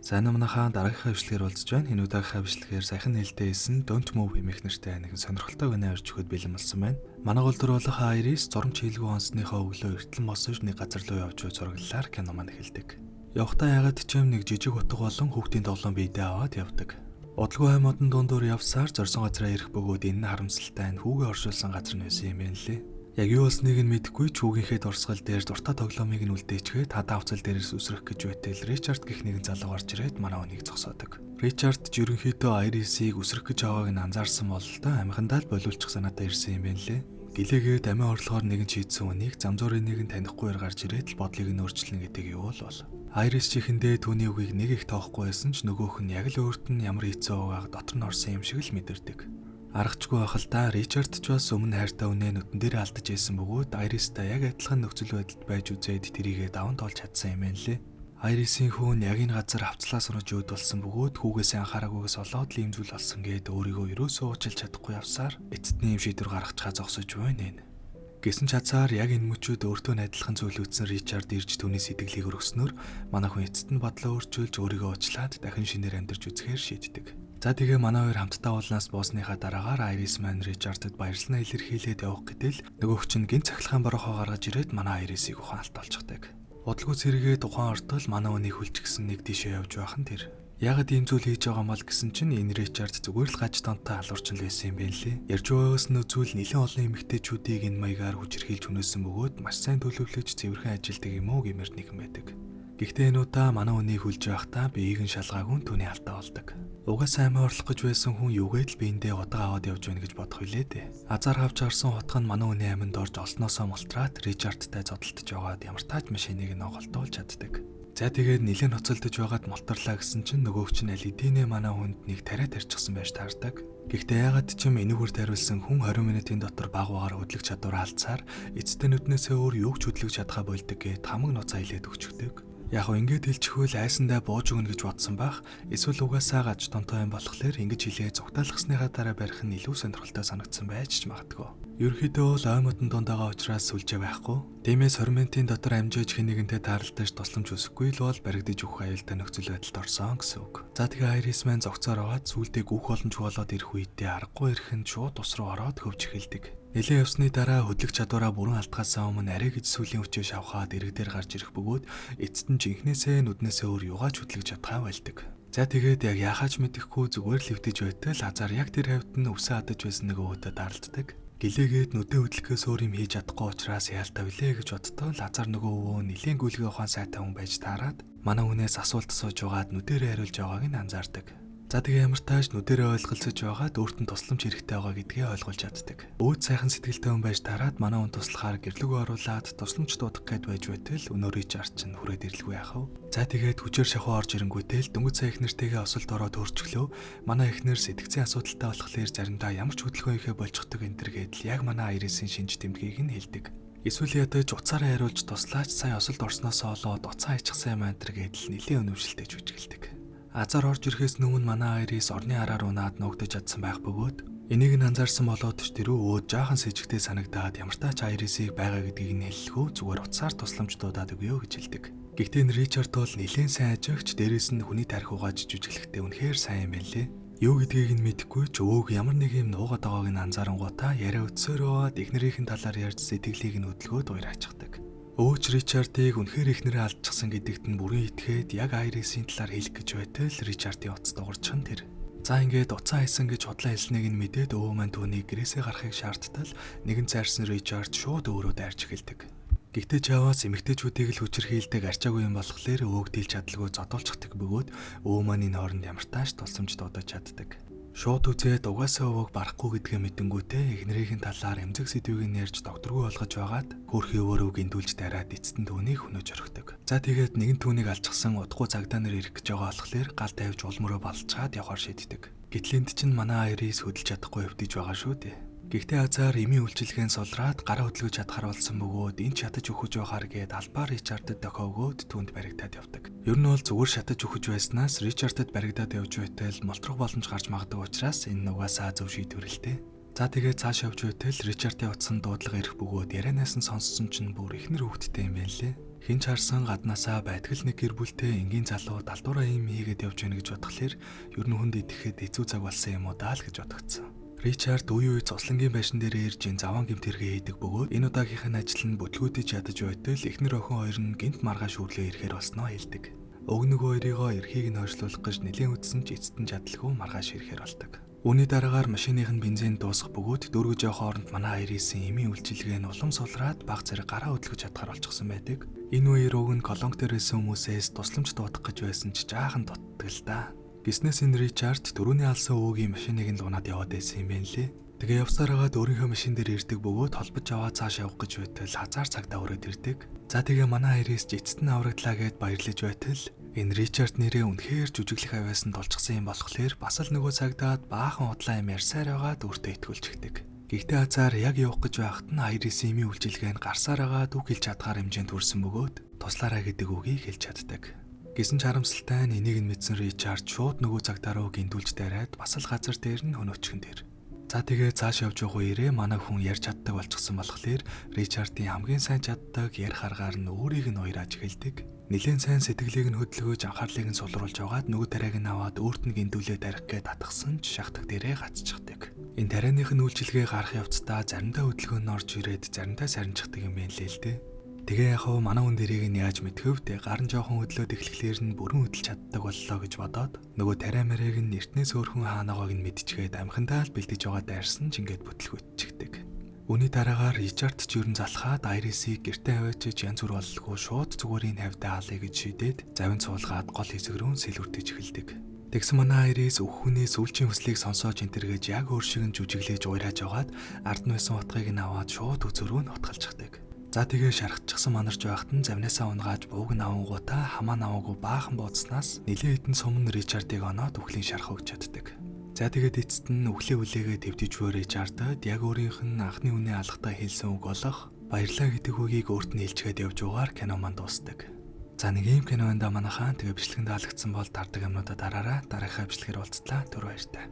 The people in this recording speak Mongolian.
Сайн амнахаа дараагийнхаа бичлэгээр уулзж байна. Энэ удаагийнхаа бичлэгээр саяхан нээлттэйсэн Don't Move хэмээх нэртэй нэгэн сонирхолтой гонь авирч өгөхөд бэлэн болсон байна. Манай голдор болох Iris зурм чиглэг онсныхоо өглөө эртлэн босож нэг газар руу явж зураглалаар кино маань эхэлдэг. Явхдаа ягаад ч юм нэг жижиг утга болон хүүхдийн тоглоом биедээ аваад явдаг. Удалгүй хаймуудын дундуур явсаар зорсон газараа ирэх бөгөөд энэ нь харамсалтай нь хүүгээ оршуулсан газар нь байсан юм байна лээ. Яг юу болсныг нь мэдэхгүй ч хүүгийнхээ дурсгал дээр дуртай тоглоомыг нь үлдээчгээд хадаа авцал дээрээс үсрэх гэж байтал Ричард гэх нэгэн залуу гарч ирээд манай хүнийг зогсоодог. Ричард ч ерөнхийдөө Айрисийг үсрэх гэж байгааг нь анзаарсан бололтой амихандаа л болиулчих санаатай ирсэн юм байна лээ. Гэлээгээд амиа орлохоор нэгэн шийдсэн үнийг замзуурын нэгэн танихгүйгээр гарч ирээд л бодлыг нь өөрчлөн гэдэг юу л бол. Айрис чихэндээ түүний үгийг нэг их тоохгүй байсан ч нөгөөх нь яг л өөрт нь ямар хэцүү байгааг дотор нь орсон юм шиг л мэдэрдэг. Аргачгүй байх л да Ричард ч бас өмнө хайртай үнэ нүтэн дээр алдаж исэн бөгөөд Айристай яг адилхан нөхцөл байдалд байж үзээд тэрийгээ даван тоолж чадсан юм байна лээ. Айрисын хүүн яг энэ газар хавцлаа сурж өөд болсон бөгөөд хүүгээсээ анхаараагүйгээс олоод л ийм зүйл болсон гээд өөрийгөө ерөөсөө уучлж чадахгүй явсаар эцэтний юм шийдвэр гаргахчаа зогсож байна. Гэсэн ч хацаар яг энэ мөчүүд өөртөө адилхан зүйл үүссэн Ричард ирж түүний сэтгэлийг өргөснөөр манай хүн эцэст нь бодлоо өөрчилж өөрийгөө уучлаад дахин шинээр амьдарч үзэхээр шийддэг. За тэгээ манай хоёр хамтдаа уулнаас боосныхаа дараагаар Айрис маань Ричардд баярлалаа илэрхийлээд явах гэтэл нөгөөх чинь гинт цахилгаан борохоо гаргаж ирээд манай Айрисыг ухаалт олчихдаг. Удалгүй сэргээд ухаан ортол манай хүнийг хүлчихсэн нэг тийшээ явж байх нь тэр. Ягд ийм зүйл хийж байгаа мал гэсэн чинь энэ Ричард зүгээр л гаж тонтой алуурчин байсан юм байна лээ. Ярьж байгаагаас нөхцөл нэлээд олон эмэгтэйчүүдийг энэ маягаар хүчирхийлж хүнөөсөн бөгөөд маш сайн төлөвлөж цэвэрхэн ажилдаг юм уу гэмээр нэгэн байдаг. Гэхдээ энэ удаа манай хүнийг хүлж байхдаа биеийг нь шалгаагүй түүний алдаа болдог. Угаасаа амиа орлох гэж байсан хүн юугээд л биендээ удаага аваад явж байна гэж бодох билээ дээ. Азар хавч харсан хутга нь манай хүний аминд орж олсноосоо мултраад Ричардтай зодтолтож байгаад ямар тааж машиныг нь оголдуулж чаддаг. За тэгээд нэлээд ноцолдож байгаад мултарлаа гэсэн чинь нөгөөх чинь аль эдийнэ манай хүнд нэг тариа тарьчихсан байж таардаг. Гэхдээ ягаад ч юм энүүгээр тариулсан хүн 20 минутын дотор баг багаар хөдлөх чадвараа алдсаар эцэстээ нүднээсээ өөр юу ч хөдлөж чадхаа болдог гэд хамаг ноцоо хилээд өгчдөг. Яг гоо ингэж хэлчихвэл айсандаа бууж өгнө гэж бодсон байх. Эсвэл угаасаа гаж тонтой юм болохоор ингэж хэлээ зүгтаалгасныхаа дараа барих нь илүү сонирхолтой санагдсан байж ч магадгүй. Ерөнхийдөө л оймотон дундаагаа уучраас сүлжээ байхгүй. Тиймээс 20 минутын дотор амжиж хинэгэнтэй тааралдаж тусламж үсэхгүй л бол баригдаж өгөх аюултай нөхцөл байдалд орсон гэсэн үг. За тэгээ Айрис маань зогцоор аваад сүулдэ гүөх боломж болоод ирэх үедээ аргагүй ирэх нь шууд ус руу ороод хөвж эхэлдэг. Нэлээд явсны дараа хөдлөх чадвараа бүрэн алдгаасаа өмнө арай гэж сүлийн хүчээ шавхаад ирэг дээр гарч ирэх бөгөөд эцэст нь жинхнээсээ нүднээсээ өөр юугаач хөдлөж чадхаа байлдаг. За тэгээд яг яхаач мэдэхгүй зүгээр л хөвтөж байтал азар яг тэр хавьд нь үсээ хадаж байсан нэг өвөдө даралддаг. Гэлээгээд нүдэн хөдлөхөөс өөр юм хийж чадахгүй учраас яалтаа билээ гэж бодтоо Лазар нөгөө өвөө нилийн гүйлгээ ухаан сайтай хүн байж таарад манай хүнээс асуулт асууж байгаад нүдэрээ хариулж байгааг нь анзаардаг. За тэгээ ямар тааш нүдэрээ ойлголцож байгаад өөрт нь тусламж хэрэгтэй байгаа гэдгээ ойлгуулж чаддаг. Өөд сайхан сэтгэлтэй хүн байж таарад манай хүн туслахаар гэрлүгөө оруулаад тусламж дуудах гээд байж байтал өнөө Ричард ч хүрээд ирлгүй яах вэ? За тэгээд хүчээр шахуу орж ирэнгүүтэл дөнгөж сая эхнэртэйгээ осолд ороод хөрчлөө. Манай эхнэр сэтгцийн асуудалтай болохоор заримдаа ямар ч хөдөлгөөнийхөө болчихдог энэ төр гэдэл яг манай Айрисын шинж тэмдгийг нь хэлдэг. Эсвэл ядаж уцаараа хариулж туслаач сая осолд орсноос олоод уцаа хийчихсан юм энэ төр гэдэл нэлийн өнөвшөлтэй жүжиглдэг. Азар орж ирэхээс өмнө манай Айрис орны араар унаад нуугдаж чадсан байх бөгөөд энийг нь анзаарсан болоод ч тэрөө өөд жаахан сэжигтэй санагдаад ямар тач Айрисыг байгаа гэдгийг нь хэллэхүү зүгээр уцаар тусламж дуудаад өгөө гэж хэлдэг. Гэхдээ энэ Ричард бол нэлээд сайн ажигч дээрээс нь хүний тарих угааж жүжиглэхдээ үнэхээр сайн юм байна лээ. Юу гэдгийг нь мэдэхгүй ч өвөөг ямар нэг юм нуугаад байгааг нь анзаарангуудаа яриа өтсөөрөө эхнэрийнхэн талаар ярьж сэтгэлийг нь хөдөлгөөд уяр ачдаг. Өөч Ричардыг үнэхээр эхнэрээ алдчихсан гэдэгт нь бүрэн итгээд яг Айрисын талаар хэлэх гэж байтал Ричардын утас дуурчин тэр. За ингээд уцаа хийсэн гэж худлаа хэлснийг нь мэдээд өвөө маань түүнийг гэрээсээ гарахыг шаардтал нэгэн цайрсан Ричард шууд өөрөө дайрч эхэлдэг. Гэхдээ чаваас эмэгтэйчүүдийг л хүчирхийлдэг арчаагүй юм болохоор өвөөг дийлж чадалгүй зодуулчихдаг бөгөөд өвөө маань энэ хооронд ямар тааш тусламж дуудаж чаддаг. Шууд үзээд угаасаа өвөөг барахгүй гэдгээ мэдэнгүүтээ эхнэрийнхэн талаар эмзэг сэдвийг нь ярьж докторгүй болгож байгаад хөөрхий өвөрөө гиндүүлж дараад эцэст нь түүнийг хөнөөж орхидог. За тэгээд нэгэн түүнийг алчсан удахгүй цагдаа нар ирэх гэж байгаа болохоор гал тавьж улмөрөө балчаад явахаар шийддэг. Гэтэл энд чинь манай Айрис хөдөлж чадахгүй өвдөж байгаа шүү дээ. Гэхдээ азар эмийн үйлчилгээнд сулраад гараа хөдлөж чадхаар болсон бөгөөд энэ шатаж өгөж байхаар гээд албаар Ричардд дохиогоод түүнд баригдаад явдаг. Ер нь бол зүгээр шатаж өгөж байснаас Ричардд баригдаад явж байтал молтрох боломж гарч магадгүй учраас энэ нугасаа зөв шийдвэрлэлтэй. За тэгээд цааш явж байтал Ричардын утсан дуудлага ирэх бөгөөд ярианаас нь сонссон чинь бүр ихнэр хөвгттэй юм байна лээ. Хин ч харсан гаднаасаа байтгал нэг гэр бүлтэй энгийн залуу далдуураа юм хийгээд явж байна гэж бодхолоор ер нь хүнд идэхэд хэцүү цаг болсон юм уу даа л гэж бодогдсон. Ричард үе цуслангийн байшин дээр ирж заван гэмт хэрэг хийдэг бөгөөд энэ удаагийнх нь ажил нь бүтлгүүдэж ядаж байтал эхнэр охин хоёр нь гинт маргааш өглөө ирэхээр болсноо хэлдэг. Уг нөгөө хоёрыгоо эрхийг нь хойшлуулах гэж нэлийн үтсэн ч эцэстэн чадлаггүй маргааш ирэхээр болдог. Үүний дараагаар машиных нь бензин дуусах бөгөөд дөрвөж явах хооронд манай хоёрын эмийн үйлчилгээ нь улам сулраад баг зэрэг гараа хөдлөж чадхаар болчихсон байдаг. Энэ үеэр уг нь колонк дээр байсан хүмүүсээс тусламж дуудах гэж байсан ч жаахан дутдаг л да. Гиснээс энэ Ричард дөрөвний алсан өвөгийн машиныг нь лунаад яваад байсан юм байна лээ. Тэгээ явсаар хагаад өөрийнхөө машин дээр ирдэг бөгөөд холбож аваад цааш явах гэж байтал хазаар цагтаа өрөөд ирдэг. За тэгээ манай хоёрээс ч эцэст нь аврагдлаа гэд баярлаж байтал энэ Ричард нэрээ үнэхээр жүжиглэх авьяасанд олчихсан юм болохоор бас л нөгөө цагдаад баахан удлаа юм ярьсаар байгаад өөртөө итгүүлчихдэг. Гэхдээ азар яг явах гэж байхад нь хоёрын эмийн үйлчилгээ нь гарсаар хагаад үг хэлж чадхаар хэмжээнд хүрсэн бөгөөд туслаарай гэдэг үгийг хэлж чаддаг. Гэсэн ч харамсалтай нь энийг нь мэдсэн Ричард шууд нөгөө цагдаа руу гинтүүлж дараад бас л газар дээр нь хөнөөчгөн дээр. За тэгээ цааш явж явах үеэрээ манай хүн ярьж чаддаг болчихсон болохоор Ричардын хамгийн сайн чаддаг ярих аргаар нь өөрийг нь уйрааж эхэлдэг. Нилээн сайн сэтгэлийг нь хөдөлгөөж анхаарлыг нь сулруулж аваад нөгөө тариаг нь аваад өөрт нь гинтүүлээ тарих гээд татгсан ч шахдаг дээрээ гацчихдаг. Энэ тарианых нь үйлчилгээ гарах явцдаа заримдаа хөдөлгөөн нь орж ирээд заримдаа сарничдаг юм байна лээ л дээ. Тэгээ яхав манай хүн дэрийг нь яаж мэдхэвдэ гарын жоохон хөдлөөд эхлэхлээр нь бүрэн хөдөлж чаддаг боллоо гэж бодоод нөгөө тариа мэрэг нь эртнээс өөрхөн хаанагааг нь мэдчихээд амхандаа л бэлдэж байгаа дайрсан ч ингээд бүтлгүүтчихдэг. Үүний дараагаар Ричард ч ерөн залхаад Айрисийг гэртээ аваачиж янз бүр боллгүй шууд зүгээрийн хавьдаа алъя гэж шийдээд завин цуулгаад гол хэсэг рүү сэлүртэж эхэлдэг. Тэгсэн манай Айрис өвхүний сүүлчийн хүслийг сонсоож энтэргэж яг өөр шиг нь жүжиглээж уйрааж агаад ард нь байсан утгыг нь аваад шууд үзүүрөө нь утгалчихдаг. За тэгээ шархчихсан манарч байхад нь завнасаа унгааж бууг нь авангуудаа хамаа наваагүй баахан буудснаас нилээ хитэн сумн Ричардыг оноод үхлийн шарх өгч чаддаг. За тэгээд эцэст нь үхлийн үлээгээ твдэж буй Ричардад яг өөрийнх нь анхны үнэ алгатаа хэлсэн үг болох баярлаа гэдэг үгийг өөрт нь хэлчихэд явж угаар кино маань дуусдаг. За нэг юм кино энэ манайхаа тэгээ бичлэгэнд таалагдсан бол дардаг юмнуудаа дараараа дараахаа бичлэгээр уулзтлаа түр баяртай.